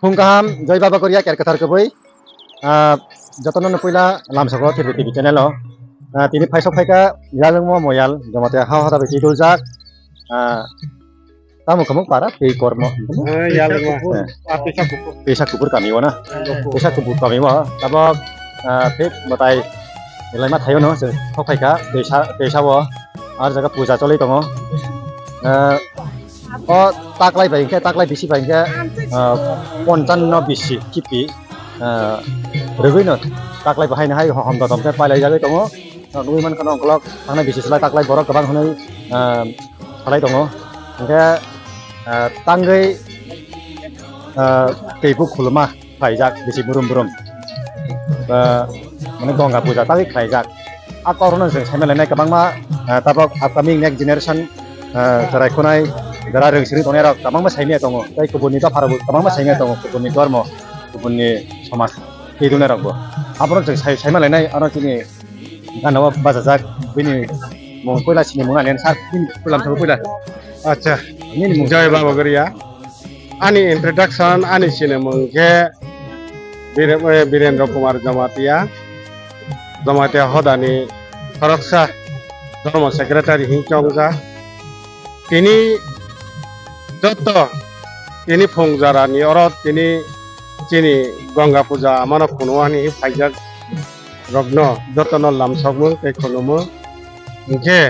फुंगाहाम जय बाबा करिया केर कथार कबै जतन पहिला लामसको टिभि टिभि चेनेल तिनि फाइसक फाइका यालंगमो मोयाल जमाते हाव हादा बेति दुलजाक tamu kamu para pei kormo pesa kubur kami wana pesa kubur kami wa tabak pek batai nilai ma thayo no se thokai ka pesa wa ar jaga puja cholei tongo o taklai bai ke taklai bisi bai ke 55 bisi kipi regoi no taklai bahai na hai hom da tom ke pailai jagai tongo nui man kan onglok thangna bisi selai taklai borok gabang honai salai tongo ke tanggai teibu khulma khaijak bisi burum mane gongga puja tagi khaijak akorona jeng samelai kabangma tabok upcoming next generation jarai khonai jara rengsiri tone rok kabangma saime tongo tai kubuni ta pharabu kabangma saime tongo kubuni dharma kubuni samaj keidune rokbo apron jeng samelai aro chini ganawa bajajak bini mong poila chini mong alen sar bini pulam thabu poila acha ini jai baba gariya ani introduction ani sine mongke Birendra Kumar Jamatia hodani Haraksa Dharma Secretary Hingchongja tini joto tini phongjarani orot tini chini Ganga Puja amana kunwani phaijak rogno jotono lamsokmu te khonomu ke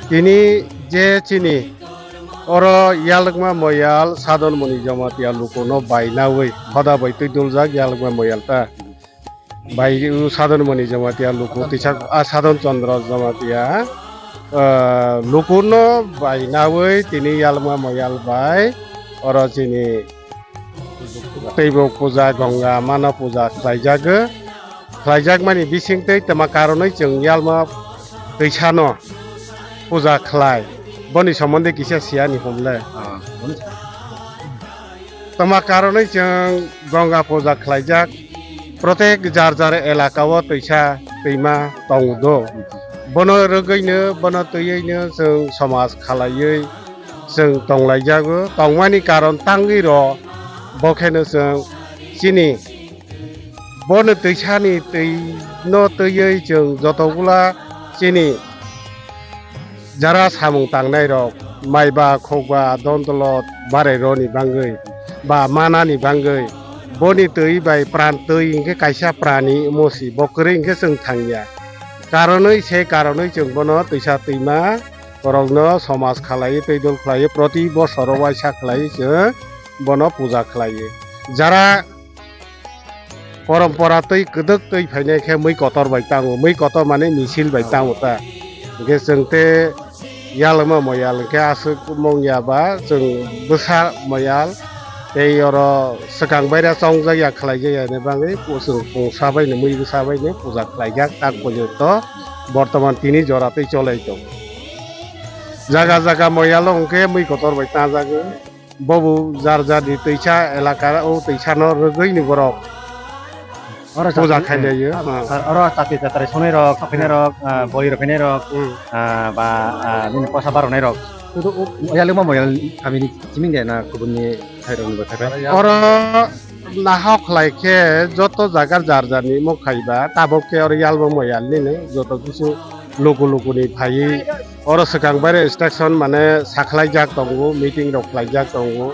tini je chini oro yalgma moyal sadon moni jamatia lukono bainawi hoda baitui duljak yalgma moyal ta bai sadon moni jamatia luko tisak sadon chandra jamatia lukono bainawi tini yalgma moyal bai oro chini teibo puja ganga mana puja khlaijak mani bisingtei tama karonoi chung yalma teisano puja khlai boni somonde kisa siani homle tama karonoi chung ganga puja khlaijak protek jar elakao teisa teima tongdo bono rogoino bono toyeino chung samaj khalaioi chung tonglaijago tongmani karon tangi ro bokheno chung chini bono teisani teino toyei chung jotogula chini jara samung tangnai rok maiba khogba dondolot bare roni bangai ba manani bangai boni tei bai pran tei ingke kaisa prani mosi bokre ingke seng thangya karonoi se karonoi chung bono teisa teima korogno samaj khalai teidol khlai proti boshoro waisa khlai je bono puja khlai jara পরম্পরা তৈ কদক তৈ ফাইনে খে মই কতর বাইতাঙো মই কত মানে মিছিল বাইতাঙো তা গে जोंते यालमा मोयाल के आसुक मंगियाबा जों बोसा मोयाल ए अरो सकां बायरा चंगजाया खलायजाया ने बाङै जों पसाबायनो मै बोसाबायनो पुजा खलायजाक ताक पर्यन्त बर्तमान तिनि जरातै चलाय दं जागा जागा मोयाल अंके मै कतर बायता जागो बबु जार जादि तैसा एलाका ओ तैसानो रगैनि बरक puja khailaiyo oro tati tatare sonai rok khapine rok boi rokine rok ba min posa baronai rok tutu yaluma moyal kami chiming de na kubuni thairong bo thaibai oro nahok khlaike joto jagar jar jarni mo khaiba tabok ke oro yalma moyal ni ne joto kisu logo ni phai oro sekang bare station mane saklaijak tongo meeting rok klaijak tongo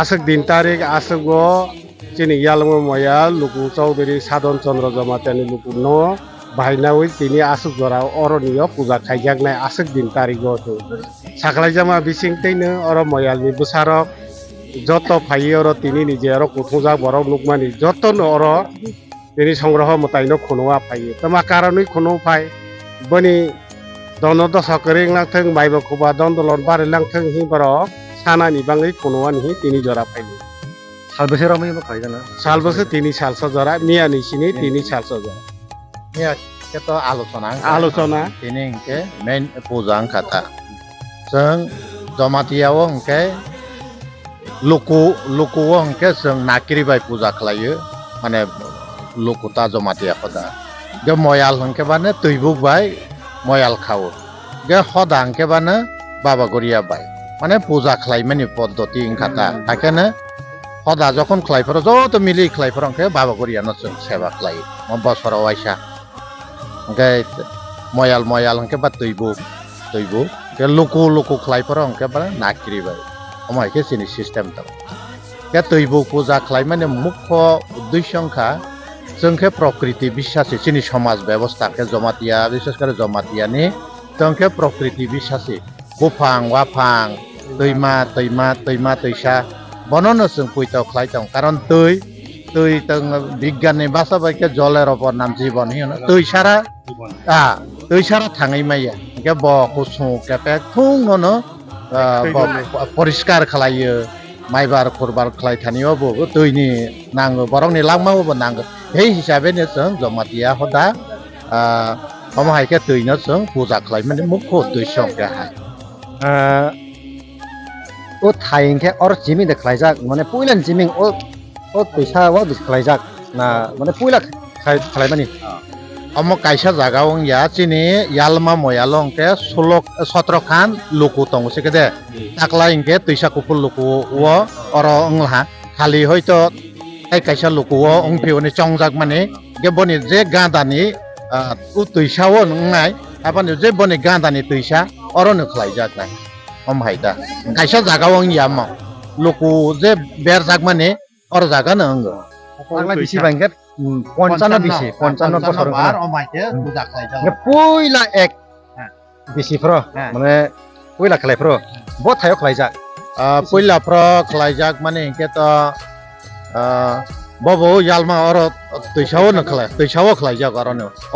asuk din tarik asugo chini yalmo moya luku chaudhuri sadon chandra jamatani luku no bahainawi tini asuk jora oroniyo puja khaijak nai asuk din tarigo to saklaijama bising teino oro moyalni busarok joto phai oro tini nije oro kuthujak borok nukmani joto no oro tini সংগ্রহ মতাইনো খুনোয়া phi তমা কারণই খুনো phi বনি দন দশকরিং লাংথং মাইবা খুবা দন্দলন বারে লাংথং হি বরক সানানি বাङै খুনোয়ান হি তিনি জরা phi সালবেসে রমই খাই জানা সাল বছর তিনি সালস জরা মিয়ানি সিনি তিনি সালস জরা Ini kita alusana. আলোচনা Ini ke main pujang kata. Seng jamatia wong ke luku wong ke seng nakiri bai puja khlayo. Mane luku ta jamatia khoda. Ge moyal hong ke bane tuibuk bai moyal khao. Ge hodang ke bane baba goria bai. Mane puja khlai mani poddoti kata. Takene hoda যখন khলাইফর যত মিলি khলাইফর ke baba goria no seng seba khlai. Mobosoro waisa. Cái moyal hangke bat tuibu cái luku khlai porong ke ba nakri ba amai ke sini system ta ke tuibu puja khlai mane mukho uddeshongkha jongke prokriti bishasi sini samaj ব্যবস্থা ke jamatia বিশেষ করে jamatia ni jongke prokriti bishasi bufang wafang toima toisa bonono sung puito khlai tong karon tui tong বিজ্ঞানী ভাষা বাইকে জলের ওপর নাম জীবন হিয়নো তৈ সারা থাঙै মাইয়া কে ব কুসু কেপে থুংনো পরিষ্কার খালাयो মাইবার করবার খালাই থানিও বো তৈনি নাঙ্গো বরংনি লাংমাও নাঙ্গো এই হিসাবে নে जों জমাতিয়া হদা আমাইকে তৈনো जों পূজা খালাই মানে মুখ্য উদ্দেশ্য কে হাই ও থাইংকে অর জিমিং দে খাইজাক মানে পুইলান জিমিং ও পয়সা ও দুস খাইজাক না মানে পুইলা খাইমানি Omo kaisa jaga ong ya chini yalma moyalong ke 17 khan luku tongo sikede takla ingke tuisa kupul luku wo oro ngla khali hoito ai kaisa luku wo ong pione chongjak mane ge boni je gadani u tuisa wo ngai apani je boni gadani tuisa oro no khlaijak nai om haida kaisa jaga ong yamo luku je berjak mane oro jaga no ong আগলা BC বাঙ্গেত 55 BC 55 বছর bar omaike puja khlaijak পুইলা এক BC ফ্র মানে পুইলা খালাই ফ্র ব থায়ক খাইজাক puila pro khlaijak mane ingke to bobo yalma oro tuisao no khlaijak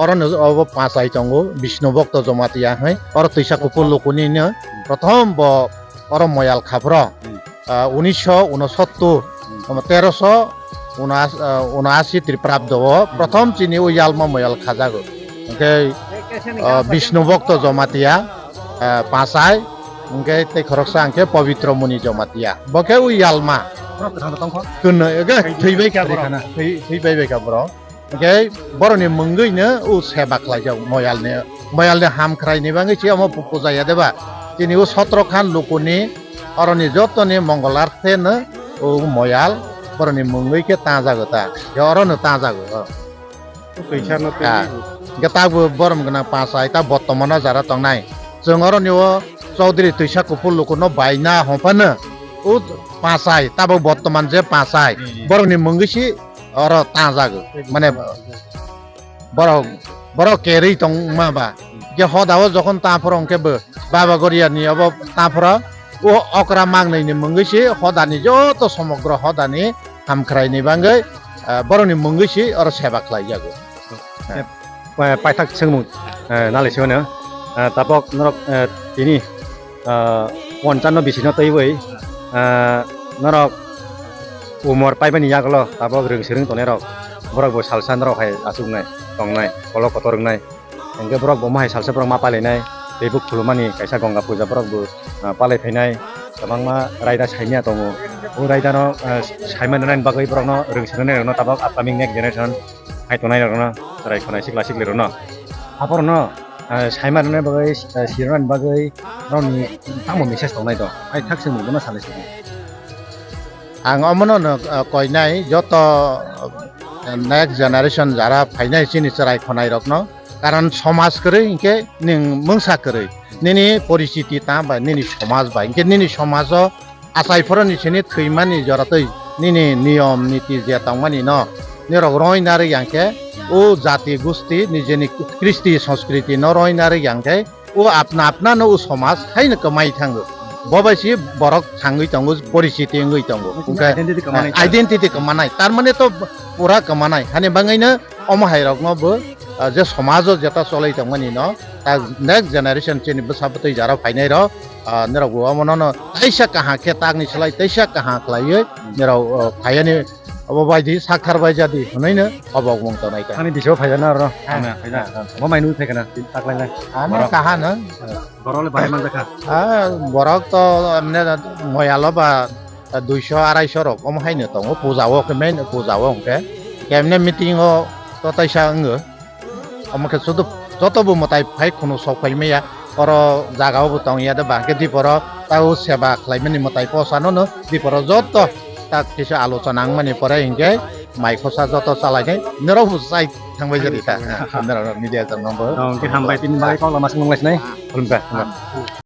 orono obo pasai tongo Vishnu Bhakta Jamatia hai oro tuisa kupul lokuni ne prothom bo oro moyal khapro 1969 1379 ত্রিপ্রাব্দ প্রথম চিনি ও ইয়ালমা ময়াল খাজাগো বিষ্ণু ভক্ত জমাতিয়া পাঁচাই ওকে তে খরকসা আংকে পবিত্র মুনি জমাতিয়া বকে ও ইয়ালমা কুন এগে থৈবাই কাবরখানা থৈবাই কাবর ওকে বরনি মঙ্গইনো ও সেবা খাইজাও ময়ালনে হামখ্রাইনি বাঙ্গি চি আমো পুজায়া দেবা চিনি ও 17 খান লোকনি অরনি যতনি মঙ্গলার্থে ন ও ময়াল বরনি মঙ্গই কে তাজাগো তা অরনো তাজাগো পয়সা ন গেতাবো বরম গনা পাসাই তা বর্তমানে যারা তংনাই जों অরনি ও চৌধুরী তুইসা কুপুল লোকনো বাইনা হপানো ও পাসাই তাবো বর্তমান যে পাসাই বরনি মঙ্গিসি অর তাজাগো মানে বড় কেরি তং মাবা গে হদাও যখন তাফর অংকেবো বাবা গরিয়ানি অব তাফর ও অকরা মাংনাইনি মঙ্গিসি হদানি যত সমগ্র হদানি হামখ্রাইনি বাঙ্গै বরনি মঙ্গিসি অর সেবা খাইজাগো পাইথাক সেংমু নালে সেনো তাপক নরক তিনি 55 বিসিনো তৈবই নরক উমর পাইবানি ইয়াগলো তাপক রংসিরিং তনে রক বরক বো সালসান রক হাই আসুगनाय तंनाय कलक कतरंनाय एंगे बरक बमाय सालसे बरक मा पालेनाय बेबुक खुलुमानि कायसा गंगा पूजा बरक बो पालायफैनाय तमांमा रायदा साइनिया दङ ओ रायदानो साइमाननाय बागै बरकनो रंसिरनाय रनो ताबक आपकामिं नेक्स्ट जेनेरेशन हाइतनाय रनो रायखनाय सिक्ला सिक्ले रनो आबरनो साइमाननाय बागै सिरनाय बागै रनि तामो मेसेज दंनाय दं आइ थाक्सों मोनगोना सालेसो आं अमनो कयनाय जत नेक्स्ट जेनेरेशन जारा फाइनाय चिनि रायखनाय रकनो कारण समाज करे इनके निं मंसा करे নিনি পরিস্থিতি তা বা নিনি সমাজ বা ইনকে নিনি সমাজ আসাইফোর নিচেনি থৈমানি জরাতৈ নিনি নিয়ম নীতি যে তাংমানি ন নিরক রয়নারে ইয়াংকে ও জাতি গোষ্ঠী নিজেনি কৃষ্টি সংস্কৃতি ন রয়নারে ইয়াংকে ও আপনা আপনা ও সমাজ হাইনো কমাই থাঙ্গো ববাইসি বরক থাঙ্গই তঙ্গো পরিস্থিতি ngui তঙ্গো আইডেন্টিটি কমানাই তার মানে তো পুরা কমানাই হানি বাঙাইনো অমহাইরক নবো যে সমাজ যেটা চলাই তংমানি ন তা নেক্সট জেনারেশন চেনি বসাবতৈ যারা ফাইনাই র নিরক মনন তাইসা কাহা কে তাগনি সলাই তাইসা কাহা খলাইয়ে নিরক ফাইয়ানি অববাইদি সাক্ষার বাইজাদি হনাইনো অবক মংতনাই কা आंनि दिसौ फायजाना आरो फायना मा माइनु फायखाना ताकलायलाय आना काहा न बरले बाहाय मान जाखा बरक तो हमने मयालो बा 200 250 रक हाइनो दङ पुजाओ केमेन पुजाओ के केमने मिटिंग तो ताइसा अंगो अमके सुदु जतबो मताय फाइ खुनु सफाइमेया पर जागाव बतङ याद बाके दिपर ताउ सेवा खलाइमेनि मताय पसानो न दिपर जत ता किसे आलोचना माने परे हिंगे माइखसा जत चालायनाय नरो बुसाइ थांबाय जरिता नरो मिडिया जंगबो ओके हामबाय तिन बाय कल लामा सोंलायसनाय खुलुमबाय